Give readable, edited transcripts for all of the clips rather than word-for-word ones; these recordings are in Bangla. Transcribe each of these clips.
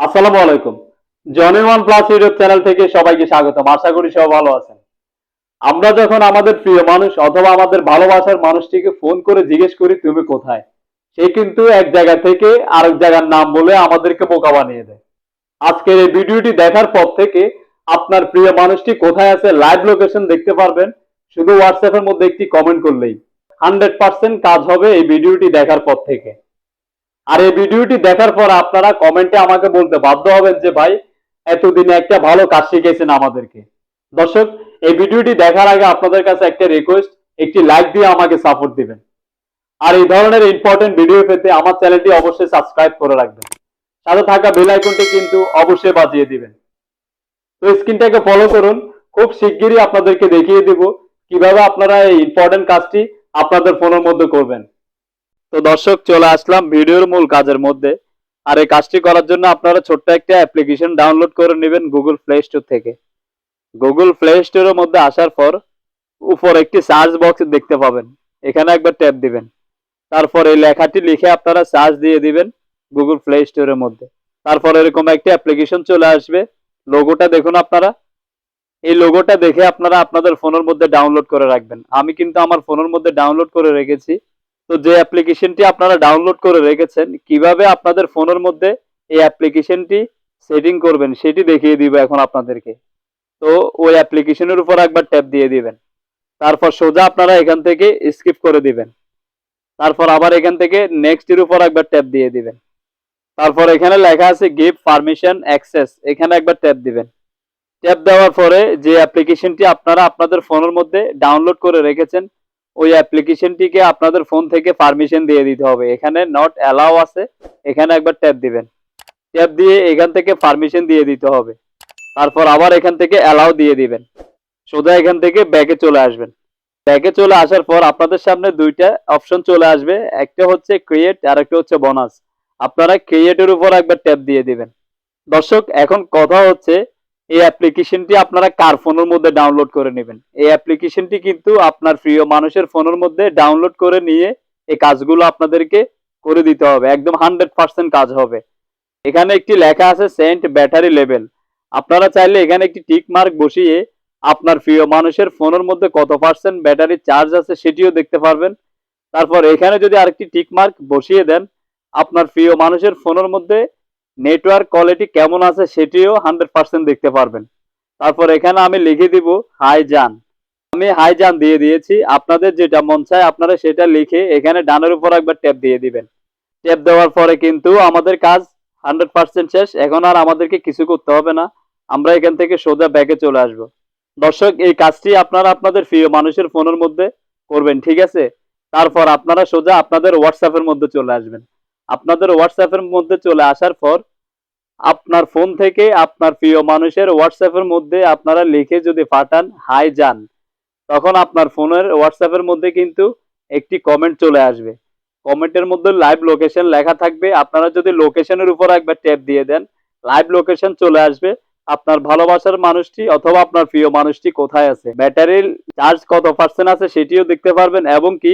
আসসালামু আলাইকুম। Johnny one plus YouTube channel থেকে সবাইকে স্বাগতম। আশা করি সবাই ভালো আছেন। আমরা যখন আমাদের প্রিয় মানুষ অথবা আমাদের ভালোবাসার মানুষটিকে ফোন করে জিজ্ঞেস করি তুমি কোথায়, সে কিন্তু এক জায়গা থেকে আরেক জায়গার নাম বলে আমাদেরকে বোকা বানিয়ে দেয়। আজকের এই ভিডিওটি দেখার পর থেকে আপনার প্রিয় মানুষটি কোথায় আছে লাইভ লোকেশন দেখতে পারবেন শুধু হোয়াটসঅ্যাপের মধ্যে একটি কমেন্ট করলেই। 100% কাজ হবে এই ভিডিওটি দেখার পর থেকে। আর এই ভিডিওটি দেখার পর আপনারা কমেন্টে আমাকে বলতে বাধ্য হবেন যে ভাই এতদিনে একটা ভালো কাজ শিখেছেন আমাদেরকে। দর্শক, এই ভিডিওটি দেখার আগে আপনাদের কাছে একটা রিকোয়েস্ট, একটি লাইক দিয়ে আমাকে সাপোর্ট দিবেন। আর এই ধরনের ইম্পর্টেন্ট ভিডিও পেতে আমার চ্যানেলটি অবশ্যই সাবস্ক্রাইব করে রাখবেন। সাথে থাকা বেল আইকনটি কিন্তু অবশ্যই বাজিয়ে দিবেন। তো স্ক্রিনটাকে ফলো করুন। খুব শিগগিরই আপনাদেরকে দেখিয়ে দিব কিভাবে আপনারা এই ইম্পর্টেন্ট কাজটি আপনাদের ফোনের মধ্যে করবেন। তো দর্শক, চলে আসলাম ভিডিওর মূল কাজের মধ্যে। আর এই কাজটি করার জন্য আপনারা ছোট্ট একটা অ্যাপ্লিকেশন ডাউনলোড করে নেবেন গুগল প্লে স্টোর থেকে। গুগল প্লে স্টোরের মধ্যে আসার পর উপর একটি সার্চ বক্স দেখতে পাবেন, এখানে একবার ট্যাপ দিবেন। তারপর এই লেখাটি লিখে আপনারা সার্চ দিয়ে দিবেন গুগল প্লে স্টোরের মধ্যে। তারপর এরকম একটা অ্যাপ্লিকেশন চলে আসবে। লোগোটা দেখুন আপনারা, এই লোগোটা দেখে আপনারা আপনাদের ফোনের মধ্যে ডাউনলোড করে রাখবেন। আমি কিন্তু আমার ফোনের মধ্যে ডাউনলোড করে রেখেছি। তো যে অ্যাপ্লিকেশনটি আপনারা ডাউনলোড করে রেখেছেন, কিভাবে আপনাদের ফোনের মধ্যে এই অ্যাপ্লিকেশনটি সেটিং করবেন সেটি দেখিয়ে দিব এখন আপনাদেরকে। তো ওই অ্যাপ্লিকেশনের উপর একবার ট্যাপ দিয়ে দিবেন। তারপর সোজা আপনারা এখান থেকে স্কিপ করে দিবেন। তারপর আবার এখান থেকে নেক্সট এর উপর একবার ট্যাপ দিয়ে দিবেন। তারপর এখানে লেখা আছে গিভ পারমিশন অ্যাক্সেস, এখানে একবার ট্যাপ দিবেন। ট্যাপ দেওয়ার পরে যে অ্যাপ্লিকেশনটি আপনারা আপনাদের ফোনের মধ্যে ডাউনলোড করে রেখেছেন, ওই অ্যাপ্লিকেশনটিকে আপনাদের ফোন থেকে পারমিশন দিয়ে দিতে হবে। এখানে নট অ্যালাউ আছে, এখানে একবার ট্যাপ দিবেন। ট্যাপ দিয়ে এখান থেকে পারমিশন দিয়ে দিতে হবে। তারপর আবার এখান থেকে অ্যালাউ দিয়ে দিবেন। সোজা এখান থেকে ব্যাকে চলে আসবেন। ব্যাকে চলে আসার পর আপনাদের সামনে দুইটা অপশন চলে আসবে, একটা হচ্ছে ক্রিয়েট আর একটা হচ্ছে বোনাস। আপনারা ক্রিয়েটের উপর একবার ট্যাপ দিয়ে দিবেন। দর্শক, এখন কথা হচ্ছে এই অ্যাপ্লিকেশনটি আপনারা কার ফোনের মধ্যে ডাউনলোড করে নেবেন। এই অ্যাপ্লিকেশনটি কিন্তু আপনার প্রিয় মানুষের ফোনের মধ্যে ডাউনলোড করে নিয়ে এই কাজগুলো আপনাদেরকে করে দিতে হবে। একদম 100% কাজ হবে। এখানে একটি লেখা আছে সেন্ট ব্যাটারি লেভেল। আপনারা চাইলে এখানে একটি টিক মার্ক বসিয়ে আপনার প্রিয় মানুষের ফোনের মধ্যে কত পার্সেন্ট ব্যাটারি চার্জ আছে সেটিও দেখতে পারবেন। তারপর এখানে যদি আরেকটি টিক মার্ক বসিয়ে দেন, আপনার প্রিয় মানুষের ফোনের মধ্যে নেটওয়ার্ক কোয়ালিটি কেমন আছে সেটিও 100% দেখতে পারবেন। তারপর এখানে আমি লিখে দিব হাই জান। আমি হাই জান দিয়ে দিয়েছি। আপনাদের যেটা মন চায় আপনারা সেটা লিখে এখানে ডানের উপর একবার ট্যাপ দিয়ে দিবেন। ট্যাপ দেওয়ার পরে কিন্তু আমাদের কাজ 100% শেষ। এখন আর আমাদেরকে কিছু করতে হবে না, আমরা এখান থেকে সোজা ব্যাকে চলে আসব। দর্শক, এই কাজটি আপনারা আপনাদের প্রিয় মানুষের ফোনের মধ্যে করবেন, ঠিক আছে? তারপর আপনারা সোজা আপনাদের হোয়াটসঅ্যাপের মধ্যে চলে আসবেন। আপনাদের হোয়াটসঅ্যাপের মধ্যে চলে আসার পর আপনার ফোন থেকে আপনার প্রিয় মানুষের হোয়াটসঅ্যাপের মধ্যে আপনারা লিখে যদি পাঠান হাই জান, তখন আপনার ফোনের হোয়াটসঅ্যাপের মধ্যে কিন্তু একটি কমেন্ট চলে আসবে। কমেন্টের মধ্যে লাইভ লোকেশন লেখা থাকবে। আপনারা যদি লোকেশনের উপর একবার ট্যাপ দিয়ে দেন, লাইভ লোকেশন চলে আসবে। আপনার ভালোবাসার মানুষটি অথবা আপনার প্রিয় মানুষটি কোথায় আছে, ব্যাটারির চার্জ কত পার্সেন্ট আছে সেটিও দেখতে পারবেন, এবং কি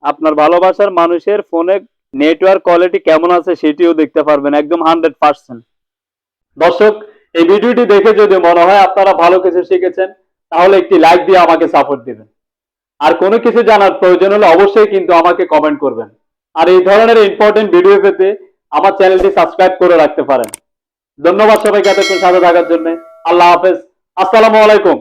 আপনার ভালোবাসার মানুষের ফোনে নেটওয়ার্ক কোয়ালিটি কেমন আছে সেটিও দেখতে পারবেন, একদম 100%। দর্শক, এই ভিডিওটি দেখে যদি মনে হয় আপনারা ভালো কিছু শিখেছেন, তাহলে একটি লাইক দিয়ে আমাকে সাপোর্ট দিবেন। আর কোনো কিছু জানার প্রয়োজন হলে অবশ্যই কিন্তু আমাকে কমেন্ট করবেন। আর এই ধরনের ইম্পর্টেন্ট ভিডিও পেতে আমার চ্যানেলটি সাবস্ক্রাইব করে রাখতে পারেন। ধন্যবাদ সবাইকে এতক্ষণ সাথে থাকার জন্য। আল্লাহ হাফেজ। আসসালামু আলাইকুম।